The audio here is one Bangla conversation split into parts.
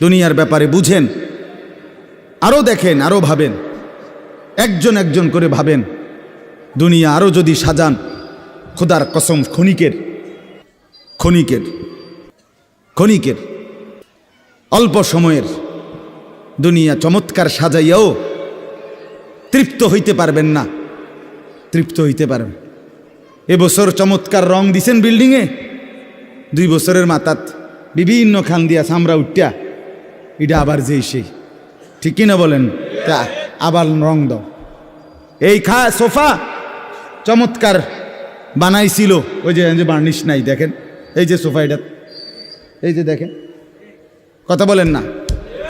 দুনিয়ার ব্যাপারে বুঝেন, আরও দেখেন, আরও ভাবেন, একজন একজন করে ভাবেন। দুনিয়া আরও যদি সাজান, খোদার কসম ক্ষণিকের ক্ষণিকের ক্ষণিকের অল্প সময়ের দুনিয়া চমৎকার সাজাইয়াও তৃপ্ত হইতে পারবেন না, তৃপ্ত হইতে পারবেন। এবছর চমৎকার রং দিছেন বিল্ডিংয়ে, 2 বছরের মাথাত বিভিন্ন খান দিয়া চামড়া উঠিয়া এটা আবার যেই সেই, ঠিক কিনা বলেন? তা আবার রং দাও। এই সোফা চমৎকার বানাইছিল, ওই যে বার্নিশ নাই, দেখেন এই যে সোফা, এটা এই যে দেখেন, কথা বলেন না,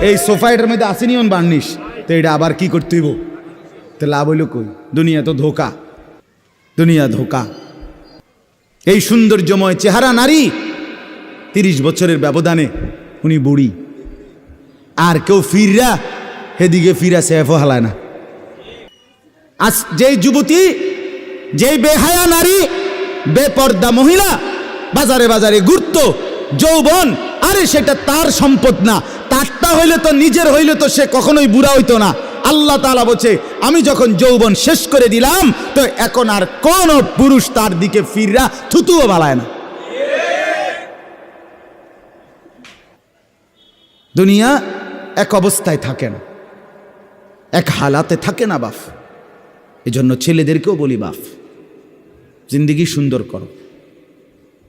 এই সোফা এটার মধ্যে আসেনি অন বার্নিশ, তো এটা আবার কি করতে হইব? তো লাভ হইল কই? দুনিয়া তো ধোকা, দুনিয়া ধোকা। এই সৌন্দর্যময় চেহারা নারী 30 বছরের ব্যবধানে উনি বুড়ি, আর কেউ ফিররা হেদিকে ফিরা সেফও হালায় না। আজ যেই যুবতী, যেই বেহায়া নারী, বেপর্দা মহিলা বাজারে বাজারে ঘুরতো, যৌবন, আরে সেটা তার সম্পদ না, তারটা হইলে তো নিজের হইলে তো সে কখনোই বুড়া হইতো না। আল্লাহ তাআলা বলছে, আমি যখন যৌবন শেষ করে দিলাম, তো এখন আর কোন পুরুষ তার দিকে ফিররা থুতুও বালায় না। দুনিয়া এক অবস্থায় থাকে না, এক হালাতে থাকে না বাপ। এজন্য ছেলেদেরকেও বলি, বাপ জিন্দেগি সুন্দর করো।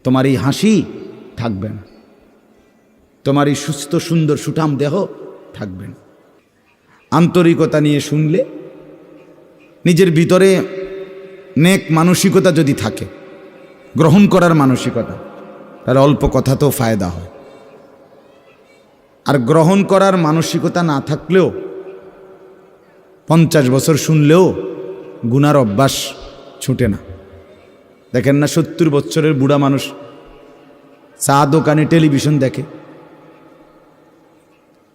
তোমার এই হাসি থাকবে না, তোমার এই সুস্থ সুন্দর সুঠাম দেহ থাকবে না। আন্তরিকতা নিয়ে শুনলে, নিজের ভিতরে নেক মানসিকতা যদি থাকে, গ্রহণ করার মানসিকতা, তাহলে অল্প কথাতেও ফায়দা হয়। আর গ্রহণ করার মানসিকতা না থাকলেও 50 বছর শুনলেও গুনার অভ্যাস ছুটে না। দেখেন না, 70 বছরের বুড়া মানুষ চা দোকানে টেলিভিশন দেখে,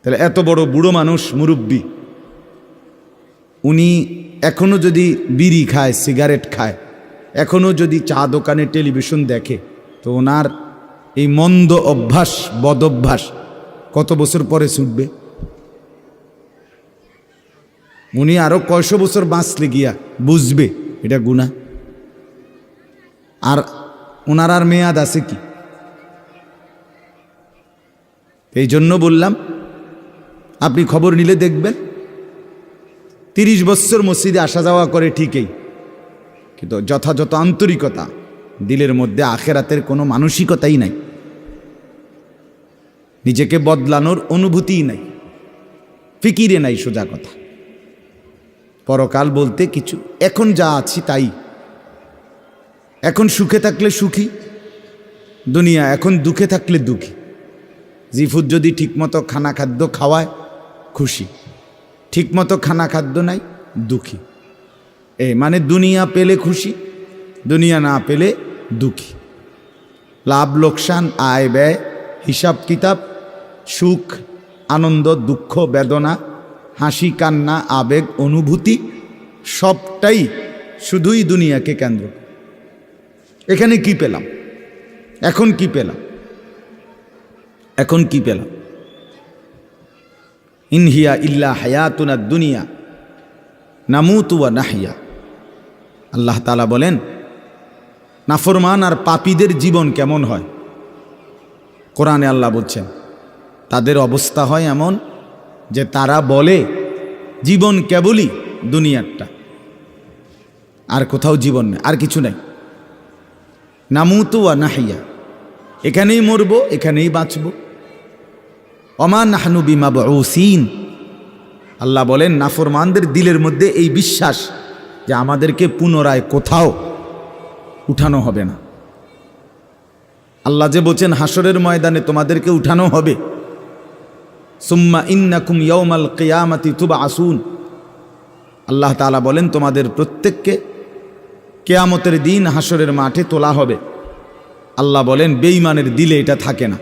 তাহলে এত বড় বুড়ো মানুষ, মুরব্বী, উনি এখনো যদি বিড়ি খায়, সিগারেট খায়, এখনো যদি চা দোকানে টেলিভিশন দেখে, তো ওনার এই মন্দ অভ্যাস, বদ অভ্যাস কত বছর পরে ছুটবে? উনি আরো কয়শো বছর বাঁচলে গিয়া বুঝবে এটা গুনাহ। আর ওনার আর মেয়াদ আছে কি? এই জন্য বললাম, আপনি খবর নিলে দেখবেন 30 বছর মসজিদে আসা যাওয়া করে ঠিকই, কিন্তু যথাযথ আন্তরিকতা, দিলের মধ্যে আখেরাতের কোনো মানসিকতাই নাই, নিজেকে বদলানোর অনুভূতিই নাই, ফিকিরে নাই। সোজা কথা, পরকাল বলতে কিছু, এখন যা আছি তাই। এখন সুখে থাকলে সুখী দুনিয়া, এখন দুঃখে থাকলে দুঃখী। জিফুদ যদি ঠিকমতো খানা খাদ্য খাওয়ায় খুশি, ঠিকমতো খানা খাদ্য নাই দুঃখী। মানে দুনিয়া পেলে খুশি, দুনিয়া না পেলে দুঃখী। লাভ লোকসান, আয় ব্যয়, হিসাব কিতাব, সুখ আনন্দ, দুঃখ বেদনা, হাসি কান্না, আবেগ অনুভূতি, সবটাই শুধুই দুনিয়াকে কেন্দ্র। এখানে কি পেলাম? এখন কি পেলাম? এখন কি পেলাম? ইনহিয়া ইল্লা হায়াতুনা দুনিয়া নামুতু ওয়া নাহইয়া। আল্লাহ তাআলা বলেন, নাফরমান আর পাপীদের জীবন কেমন হয়? কোরআনে আল্লাহ বলছেন, তাদের অবস্থা হয় এমন যে তারা বলে জীবন কেবলই দুনিয়ারটা, আর কোথাও জীবন নেই, আর কিছু নাই। নামুতু ওয়া নাহইয়া, এখানেই মরব, এখানেই বাঁচব। ওমা নাহনু বিমাবউসিন। আল্লাহ বলেন, নাফরমানদের দিলের মধ্যে এই বিশ্বাস যে আমাদেরকে পুনরায় কোথাও উঠানো হবে না। আল্লাহ যে বলছেন হাসরের ময়দানে তোমাদেরকে উঠানো হবে, সুম্মা ইন্নাকুম ইয়াউমাল কিয়ামাতি তুবআসুন। আল্লাহ তাআলা বলেন, তোমাদের প্রত্যেককে কিয়ামতের দিন হাসরের মাঠে তোলা হবে। আল্লাহ বলেন, বেঈমানের দিলে এটা থাকে না।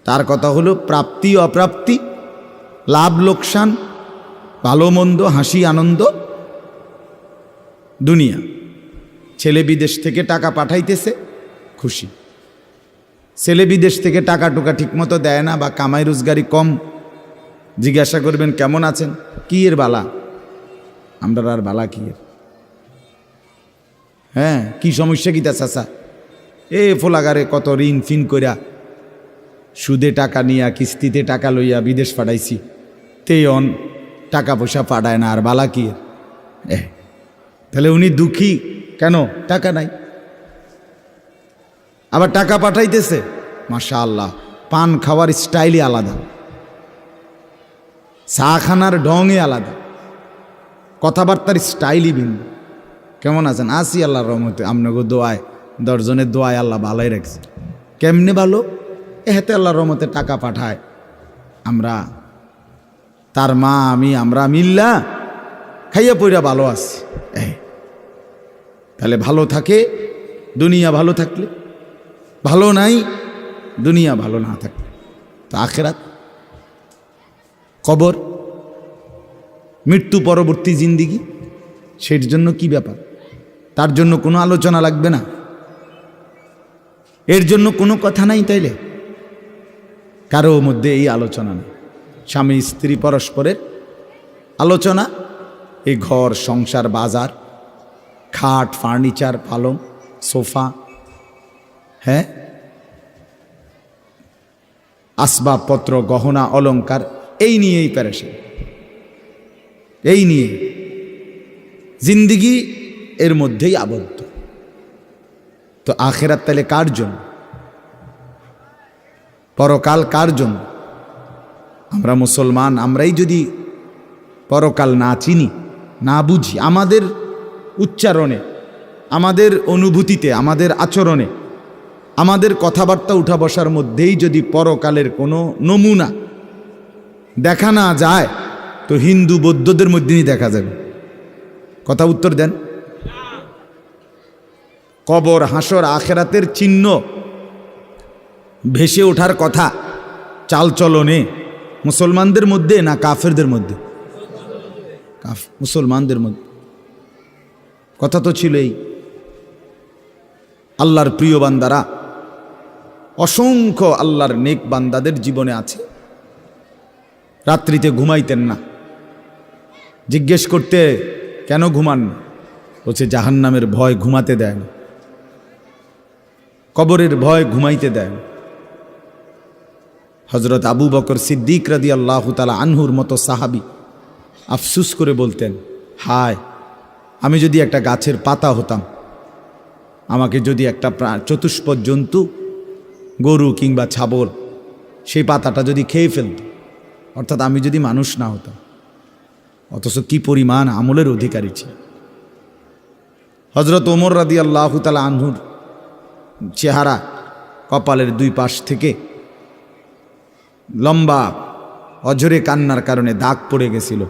তার কথা হলো, প্রাপ্তি অপ্রাপ্তি, লাভ লোকসান, ভালো মন্দ, হাসি আনন্দ, দুনিয়া। ছেলে বিদেশ থেকে টাকা পাঠাইতেছে, খুশি। ছেলে বিদেশ থেকে টাকা টুকা ঠিকমতো দেয় না বা কামাই রোজগারি কম, জিজ্ঞাসা করবেন কেমন আছেন, কি এর বালা, আমরা আর বালা কি এর, হ্যাঁ কি সমস্যা কি তা চাচা, এ ফোলাগারে কত ঋণ ফিন কইরা সুদে টাকা নিয়া কিস্তিতে টাকা লইয়া বিদেশ পাঠাইছি, তেয়ন টাকা পয়সা পাঠায় না, আর বালা কি এর। তাহলে উনি দুঃখী কেন, টাকা নাই, আবার টাকা পাঠাইতেছে মাশাআল্লাহ, পান খাওয়ার স্টাইলই আলাদা, চা খানার ঢঙই আলাদা, কথাবার্তার স্টাইলই ভিন্ন। কেমন আছেন, আসি আল্লাহর রহমতে, আপনাকে দোয়ায় 10 জনের দোয়ায় আল্লাহ ভালোই রাখছে। কেমনে ভালো, এতে আল্লাহর রহমতে টাকা পাঠায়, আমরা তার মা আমি আমরা মিল্লা খাইয়া পইরা ভালো আছি। তাহলে ভালো থাকে দুনিয়া, ভালো থাকলে ভালো নাই দুনিয়া, ভালো না থাকলে তো আখেরাত, কবর, মৃত্যু পরবর্তী জিন্দিগি, সের জন্য কি ব্যাপার, তার জন্য কোনো আলোচনা লাগবে না, এর জন্য কোনো কথা নাই। তাইলে কারো মধ্যে এই আলোচনা নেই, স্বামী স্ত্রী পরস্পরের আলোচনা, এই ঘর সংসার বাজার, খাট ফার্নিচার পালং সোফা, হ্যাঁ আসবাবপত্র গহনা অলংকার, এই নিয়েই পেরেশান, এই নিয়ে জিন্দিগি এর মধ্যেই আবদ্ধ। তো আখেরাত তাহলে কার জন্য, পরকাল কার জন্য? আমরা মুসলমান, আমরাই যদি পরকাল না চিনি না বুঝি, আমাদের উচ্চারণে আমাদের অনুভূতিতে আমাদের আচরণে আমাদের কথাবার্তা উঠা বসার মধ্যেই যদি পরকালের কোনো নমুনা দেখা না যায়, তো হিন্দু বৌদ্ধদের মধ্যেই দেখা যাবে। কথা উত্তর দেন। কবর হাসর আখেরাতের চিহ্ন ভেসে ওঠার কথা চালচলনে মুসলমানদের মধ্যে না কাফেরদের মধ্যে? মুসলমানদের মধ্যে। কথা তো ছিলই। আল্লাহর প্রিয় বান্দারা, অসংখ্য আল্লাহর নেক বান্দাদের জীবনে আছে, রাত্রিতে ঘুমাইতেন না। জিজ্ঞেস করতে কেন ঘুমান না, বলছে জাহান্নামের ভয় ঘুমাতে দেয় না, কবরের ভয় ঘুমাইতে দেয় না। হজরত আবু বকর সিদ্দিক রাদিয়াল্লাহু তাআলা আনহুর মতো সাহাবী আফসুস করে বলতেন, হায় আমি যদি একটা গাছের পাতা হতাম, আমাকে যদি একটা চতুষ্পদ জন্তু গরু কিংবা ছাগল সেই পাতাটা যদি খেয়ে ফেলত, অর্থাৎ আমি যদি মানুষ না হতাম। অথচ কি পরিমাণ আমলের অধিকারী ছিল। হজরত ওমর রাদিয়াল্লাহু তাআলা আনহুর চেহারা কপালের দুই পাশ থেকে লম্বা অঝরে কান্নার কারণে দাগ পড়ে গেছিল।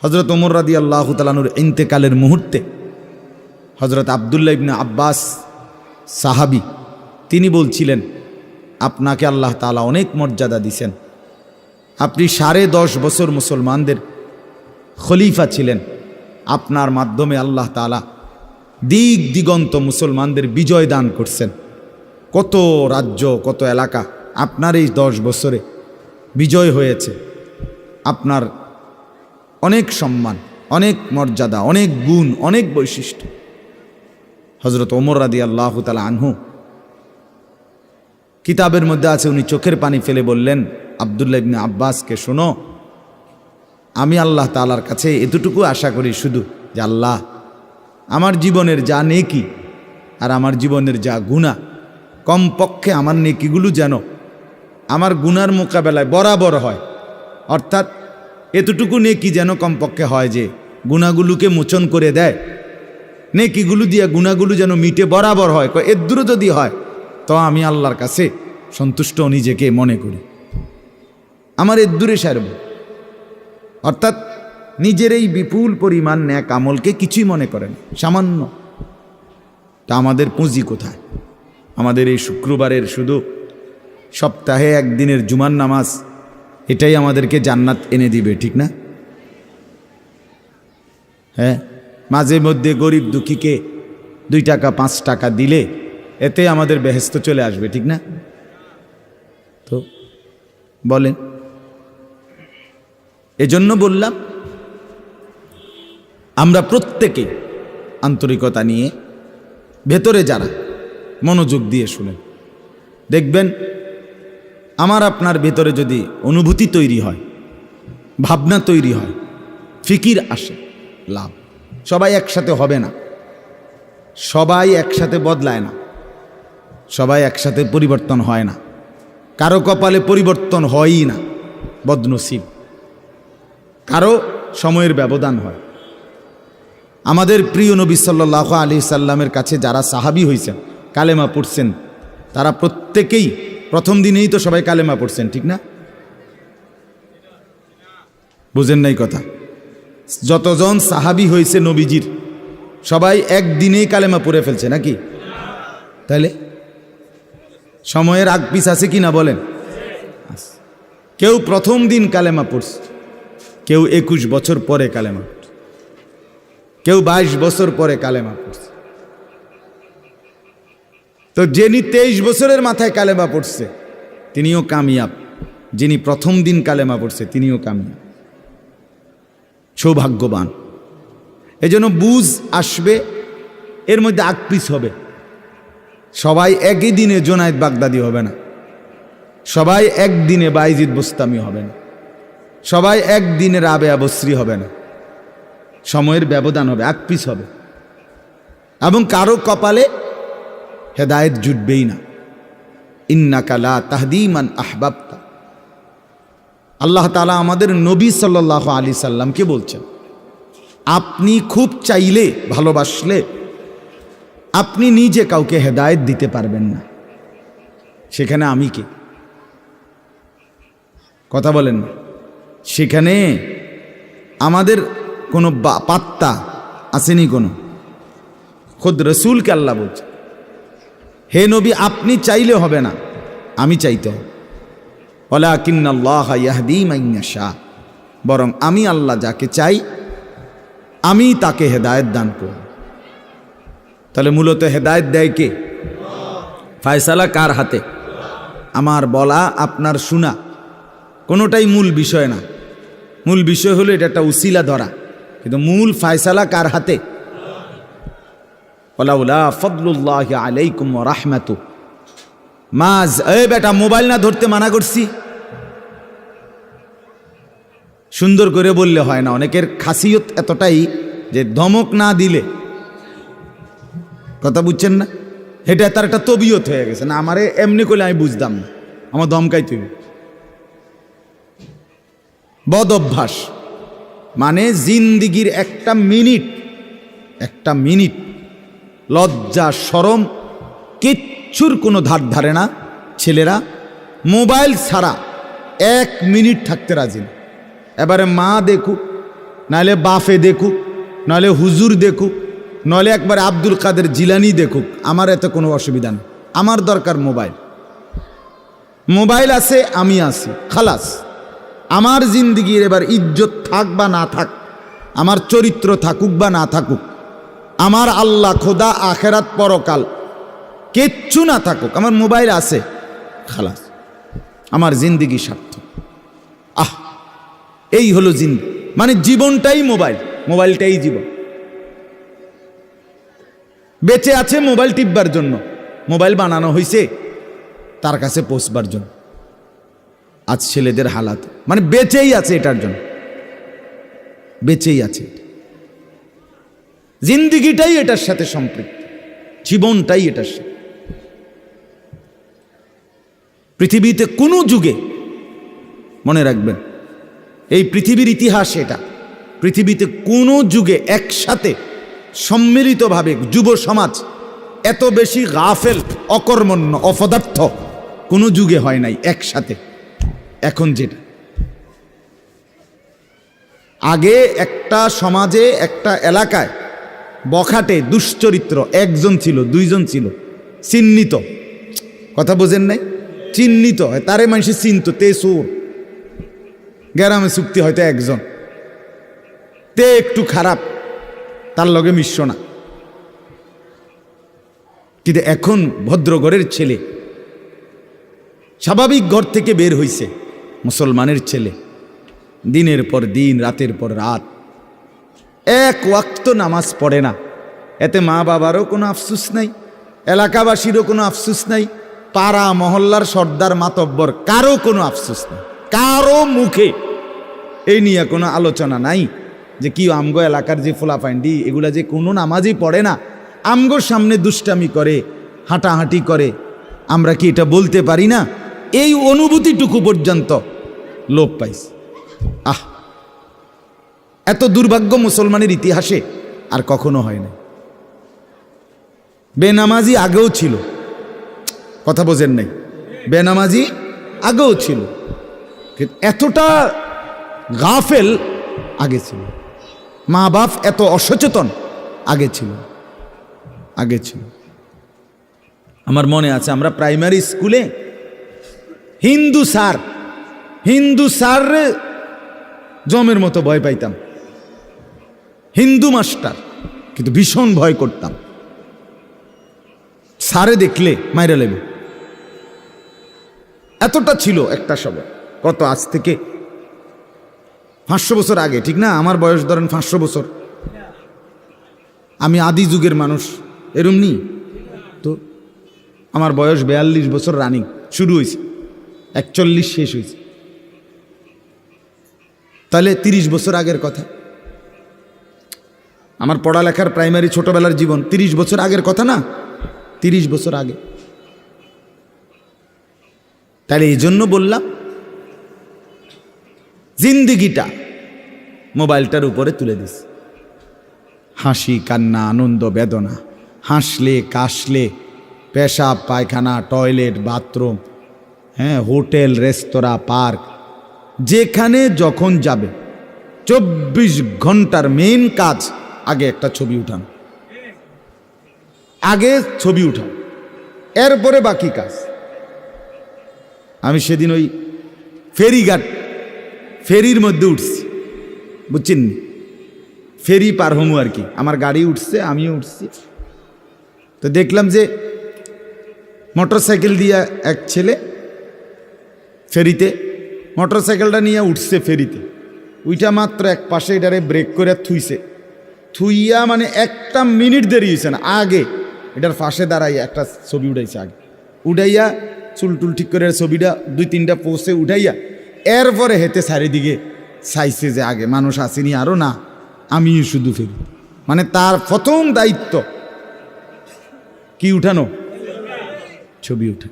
হজরত ওমর রাদিয়াল্লাহু তাআলা আনহুর ইন্তেকালের মুহূর্তে হজরত আব্দুল্লাহ ইবনে আব্বাস সাহাবী তিনি বলছিলেন, আপনাকে আল্লাহ তাআলা অনেক মর্যাদা দিয়েছেন, আপনি 10.5 বছর মুসলমানদের খলিফা ছিলেন, আপনার মাধ্যমে আল্লাহ তাআলা দিক দিগন্ত মুসলমানদের বিজয় দান করছেন। কত রাজ্য কত এলাকা আপনার এই 10 বছরে বিজয় হয়েছে। আপনার অনেক সম্মান, অনেক মর্যাদা, অনেক গুণ, অনেক বৈশিষ্ট্য। হজরত ওমর রাদিয়াল্লাহু তাআলা আনহু কিতাবের মধ্যে আছে, উনি চোখের পানি ফেলে বললেন আব্দুল্লাহ ইবনে আব্বাসকে, শোনো, আমি আল্লাহ তাআলার কাছে এতটুকু আশা করি শুধু যে আল্লাহ আমার জীবনের যা নেকি আর আমার জীবনের যা গুনাহ, কমপক্ষে আমার নেকিগুলো যেন আমার গুনার মোকাবেলায় বরাবর হয়। অর্থাৎ এতটুকু নেকি যেন কমপক্ষে হয় যে গুনাহগুলোকে মোচন করে দেয়, নেকিগুলো দিয়া গুনাহগুলো যেন মিটে বরাবর হয়। এর দূরে যদি হয় তো আমি আল্লাহর কাছে সন্তুষ্ট নিজেকে মনে করি, আমার এর দূরে সারব। অর্থাৎ নিজের এই বিপুল পরিমাণ ন্যাক আমলকে কিছুই মনে করেন, সামান্য। তা আমাদের পুঁজি কোথায়? আমাদের এই শুক্রবারের শুধু সপ্তাহে একদিনের জুমার নামাজ, এটাই আমাদেরকে জান্নাত এনে দিবে, ঠিক না? হ্যাঁ, মাঝে মধ্যে গরিব দুঃখীকে 2 টাকা 5 টাকা দিলে এতে আমাদের বেহেশত চলে আসবে, ঠিক না? তো বলেন, এজন্য বললাম আমরা প্রত্যেকে আন্তরিকতা নিয়ে ভেতরে যারা মনোযোগ দিয়ে শুনেন, দেখবেন আমার আপনার ভেতরে যদি অনুভূতি তৈরি হয়, ভাবনা তৈরি হয়, ফিকির আসে, লাভ। সবাই একসাথে হবে না, সবাই একসাথে বদলায় না, সবাই একসাথে পরিবর্তন হয় না, কারো কপালে পরিবর্তন হয়ই না, বদনসিব। কারো সময়ের ব্যবধান হয়। আমাদের প্রিয় নবী সাল্লাল্লাহু আলাইহি সাল্লামের কাছে যারা সাহাবী হয়েছেন, কালেমা পড়ছেন, তারা প্রত্যেকেই প্রথম দিনেই তো সবাই কালেমা পড়ছেন, ঠিক না? বুঝেন নাই কথা? যতজন সাহাবী হয়েছে নবীজির, সবাই একদিনেই কালেমা পড়ে ফেলছে নাকি? তাহলে সময়ের আগ পিছ আছে কি না বলেন? কেউ প্রথম দিন কালেমা পড়ছে, কেউ 21 বছর পরে কালেমা পড়ছে, কেউ 22 বছর পরে কালেমা পড়ছে। তো যিনি 23 বছরের মাথায় কালেমা পড়ছে তিনিও কামিয়াব, যিনি প্রথম দিন কালেমা পড়ছে তিনিও কামিয়াব, সৌভাগ্যবান। এজন্য বুঝ আসবে, এর মধ্যে আকপিস হবে। সবাই একই দিনে জোনায়েদ বাগদাদি হবে না, সবাই একদিনে বাইজিদ বোস্তামি হবে না, সবাই একদিনে রাবেয়া বসরি হবে না, সময়ের ব্যবধান হবে, আকপিস হবে। এবং কারো কপালে হেদায়েত জুটবেই না। ইন্নাকা লা তাহদি মান আহবাবতা। আল্লাহ তাআলা আমাদের নবী সাল্লাল্লাহু আলাইহি সাল্লামকে বলছেন, আপনি খুব চাইলে, ভালোবাসলে আপনি নিজে কাউকে হেদায়েত দিতে পারবেন না, সেখানে আমি কে? কথা বলেন না। সেখানে আমাদের কোনো পাত্তা আসেনি কোনো। খুদ রসুলকে আল্লাহ বলছে, হে নবী আপনি চাইলে হবে না, আমি চাইতে হবে। ওয়ালাকিন্নাল্লাহ ইয়াহদি মান ইয়াশা, বরং আমি আল্লাহ যাকে চাই আমি তাকে হেদায়েত দান করব। তাহলে মূলত হেদায়েত দেয় কে? ফয়সালা কার হাতে? আমার বলা আপনার শোনা কোনোটাই মূল বিষয় না। মূল বিষয় হলো এটা একটা উসিলা ধরা, কিন্তু মূল ফয়সালা কার হাতে? ওয়ালাউলা ফাদলুল্লাহি আলাইকুম ওয়া রাহমাতু মাজ। এই বেটা, মোবাইল না ধরতে মানা করছি। সুন্দর করে বললে হয় না, অনেকের খাসিয়ত এতটাই যে ধমক না দিলে, কথা বুঝছেন না, এটা তার একটা তবিয়ত হয়ে গেছে। না আমারে এমনি করলে আমি বুঝতাম না, আমার ধমকাই তুই। বদ অভ্যাস মানে জিন্দিগির একটা মিনিট লজ্জা শরম কিচ্ছুর কোনো ধার ধারে না। ছেলেরা মোবাইল ছাড়া 1 মিনিট থাকতে রাজি না। এবারে মা দেখুক, নাহলে বাফে দেখুক, নাহলে হুজুর দেখুক, নাহলে একবারে আব্দুল কাদের জিলানি দেখুক, আমার এতে কোনো অসুবিধা নেই। আমার দরকার মোবাইল। মোবাইল আছে, আমি আছি, খালাস। আমার জিন্দিগির এবার ইজ্জত থাক বা না থাক, আমার চরিত্র থাকুক বা না থাকুক, আমার আল্লাহ খোদা আখেরাত পরকাল কিচ্ছু না থাকুক, আমার মোবাইল আছে, খালাস, আমার জিন্দিগি সার্থক। এই হলো জিন্দিগি, মানে জীবনটাই মোবাইল, মোবাইলটাই জীবন। বেঁচে আছে মোবাইল টিপবার জন্য, মোবাইল বানানো হয়েছে তার কাছে পৌঁছবার জন্য। আজ ছেলেদের হালাত মানে বেঁচেই আছে এটার জন্য, বেঁচেই আছে। জিন্দিগিটাই এটার সাথে সম্পৃক্ত, জীবনটাই এটার সাথে। পৃথিবীতে কোনো যুগে, মনে রাখবেন এই পৃথিবীর ইতিহাস এটা, পৃথিবীতে কোনো যুগে একসাথে সম্মিলিতভাবে যুব সমাজ এত বেশি গাফেল, অকর্মণ্য, অপদার্থ কোনো যুগে হয় নাই একসাথে। এখন যেটা আগে একটা সমাজে, একটা এলাকায় বখাটে দুশ্চরিত্র একজন ছিল, দুইজন ছিল, চিহ্নিত, কথা বোঝেন নাই, চিহ্নিত হয়, তারে মানুষের চিনত, তে সুর। গ্রামে চুক্তি হয়তো একজন, তে একটু খারাপ, তার লগে মিশ্র না। কিন্তু এখন ভদ্রঘরের ছেলে, স্বাভাবিক ঘর থেকে বের হইছে মুসলমানের ছেলে, দিনের পর দিন, রাতের পর রাত এক ওয়াক্ত নামাজ পড়ে না। এতে মা বাবারও কোনো আফসুস নাই, এলাকাবাসীরও কোনো আফসুস নাই, পাড়া মহল্লার সর্দার মাতব্বর কারো কোনো আফসোস নেই, কারো মুখে এই নিয়ে কোনো আলোচনা নাই যে কি আমগো এলাকার যে ফোলাফাইন্ডি এগুলা যে কোনো নামাজই পড়ে না, আমগোর সামনে দুষ্টামি করে, হাঁটাহাঁটি করে, আমরা কি এটা বলতে পারি না? এই অনুভূতিটুকু পর্যন্ত লোপ পাইছে। এত দুর্ভাগ্য মুসলমানের ইতিহাসে আর কখনো হয় না। বেনামাজি আগেও ছিল, কথা বোঝেন নাই, বেনামাজি আগেও ছিল, এতটা গাফেল আগে ছিল, মা বাপ এত অসচেতন আগে ছিল। আমার মনে আছে আমরা প্রাইমারি স্কুলে হিন্দু স্যার জমের মতো ভয় পাইতাম, হিন্দু মাস্টার, কিন্তু ভীষণ ভয় করতাম। স্যারে দেখলে মাইরা লেবে, এতটা ছিল একটা সময়। কত আজ থেকে 500 বছর আগে, ঠিক না? আমার বয়স ধরেন 500 বছর, আমি আদি যুগের মানুষ, এরম নি তো। আমার বয়স 42 বছর রানিং, শুরু হয়েছে 41 শেষ হয়েছে, তাহলে 30 বছর আগের কথা। আমার পড়ালেখার প্রাইমারি ছোটবেলার জীবন 30 বছর আগের কথা না, 30 বছর আগে। তাহলে এই জন্য বললাম জিন্দিগিটা মোবাইলটার উপরে তুলে দিস, হাসি কান্না আনন্দ বেদনা, হাসলে কাশলে, পেশাব পায়খানা টয়লেট বাথরুম, হোটেল রেস্তোরাঁ পার্ক, যেখানে যখন যাবে 24 ঘন্টার মেইন কাজ আগে একটা ছবি উঠানো, আগে ছবি উঠাও, এরপরে বাকি কাজ। আমি সেদিন ওই ফেরির মধ্যে উঠছি, বুঝছেন, ফেরি পার হমু আর কি, আমার গাড়ি উঠছে, আমিও উঠছি, তো দেখলাম যে মোটরসাইকেল দিয়ে এক ছেলে ফেরিতে, মোটরসাইকেলটা নিয়ে উঠছে ফেরিতে, ওইটা মাত্র এক পাশে এটারে ব্রেক করে থুইয়া মানে 1 মিনিট দেরি হয়েছে না, আগে এটার পাশে দাঁড়াইয়া একটা ছবি উঠাইছে, আগে উঠাইয়া চুলটুল ঠিক করে ছবিটা 2-3টা পোস্টে উঠাইয়া এরপরে হেঁটে চারিদিকে চাইছে যে আগে মানুষ আসেনি আরও না, আমি শুধু ফেরি। মানে তার প্রথম দায়িত্ব কি উঠানো, ছবি উঠা।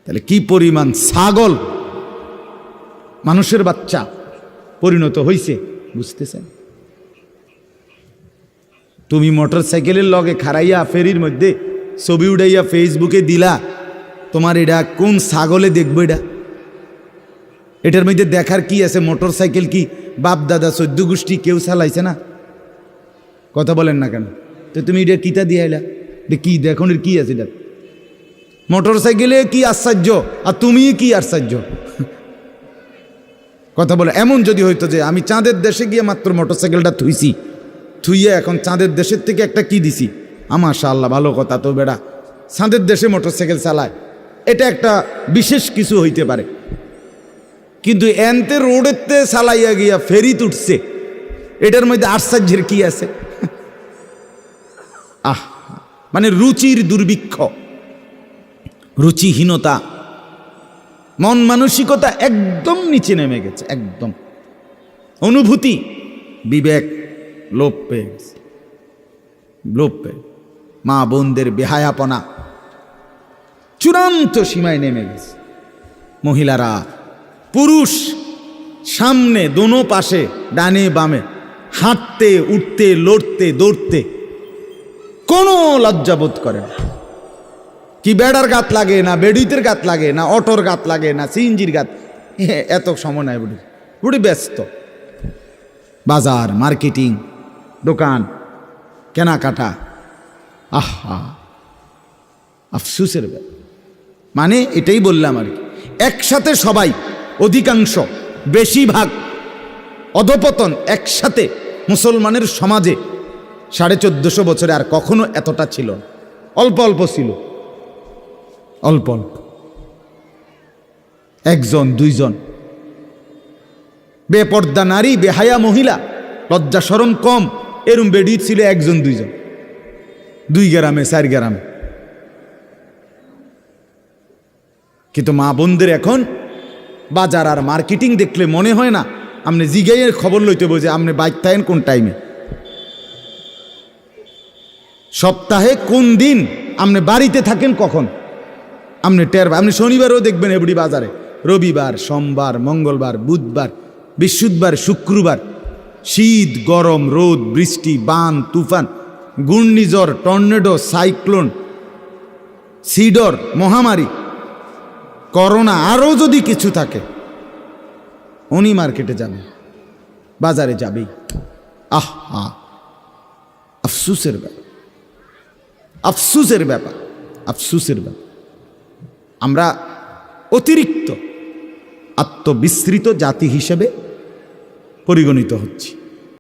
তাহলে কি পরিমাণ ছাগল মানুষের বাচ্চা পরিণত হইছে বুঝতেছেন? তুমি মোটরসাইকেলের লগে খাড়াইয়া ফেরির মধ্যে ছবি উঠাইয়া ফেসবুকে দিলা, তোমার এটা কোন ছাগলে দেখবো? এটার মধ্যে দেখার কি আছে? মোটরসাইকেল কি বাপ দাদা 14 গোষ্ঠী কেউ চালাইছে না? কথা বলেন না কেন? তো তুমি এটা কিতা দিয়ে আইলা, কি দেখুন কি আছে এটা? মোটরসাইকেলে কি আশ্চর্য আর তুমি কি আশ্চর্য? কথা বলে এমন যদি হইতো যে আমি চাঁদের দেশে গিয়ে মাত্র মোটরসাইকেলটা থুইয়া এখন চাঁদের দেশের থেকে একটা কি দিছি, মাশাআল্লাহ ভালো কথা, তো বেড়া চাঁদের দেশে মোটরসাইকেল চালায়, এটা একটা বিশেষ কিছু হইতে পারে। কিন্তু এনতে রোডেতে চালাইয়া গিয়া ফেরিত উঠছে, এটার মধ্যে আশ্চর্যের কি আছে? মানে রুচির দুর্ভিক্ষ, রুচিহীনতা, মন মানসিকতা একদম নিচে নেমে গেছে, একদম অনুভূতি বিবেক লোপ পেয়ে গেছে, লোপ পেয়ে মা বোনদের বেহায়াপনা চূড়ান্ত সীমায় নেমে গেছে। মহিলারা পুরুষ সামনে দোনো পাশে ডানে বামে হাঁটতে উঠতে লড়তে দৌড়তে কোনো লজ্জাবোধ করে না। কি বেড়ার গাত লাগে না, বেডুইতের গাত লাগে না, অটোর গাত লাগে না, সিএনজির গাত, এত সময় নাই। বুড়ি ব্যস্ত, বাজার মার্কেটিং দোকান কেনাকাটা, আফসুসের ব্যাপার। মানে এটাই বললাম আর কি, একসাথে সবাই, অধিকাংশ বেশিরভাগ অধপতন একসাথে মুসলমানের সমাজে 1450 বছরে আর কখনো এতটা ছিল না। অল্প অল্প ছিল, অল্প অল্প, একজন দুইজন। বেপর্দা নারী, বেহায়া মহিলা, লজ্জা শরম কম, এরম বেডি ছিল একজন দুইজন, 2 গ্রামে 4 গ্রামে। কিন্তু মা বোনদের এখন বাজার আর মার্কেটিং দেখলে মনে হয় না আপনি জিগাইয়ের খবর লইতে বোঝে আপনি বাইক থাকেন কোন টাইমে, সপ্তাহে কোন দিন আপনি বাড়িতে থাকেন কখন আপনি টের। আপনি শনিবারও দেখবেন এবড়ি বাজারে, রবিবার, সোমবার, মঙ্গলবার, বুধবার, বৃহস্পতিবার, শুক্রবার, শীত, গরম, রোদ, বৃষ্টি, বান, তুফান, ঘূর্ণিঝড়, টর্নেডো, সাইক্লোন, সিডর, মহামারী, করোনা, আরও যদি কিছু থাকে, উনি মার্কেটে যাবে, বাজারে যাবেই। আহা, আফসুসের ব্যাপার, আফসুসের ব্যাপার, আফসুসের ব্যাপার। আমরা অতিরিক্ত আত্মবিস্মৃত জাতি হিসেবে পরিগণিত হচ্ছি।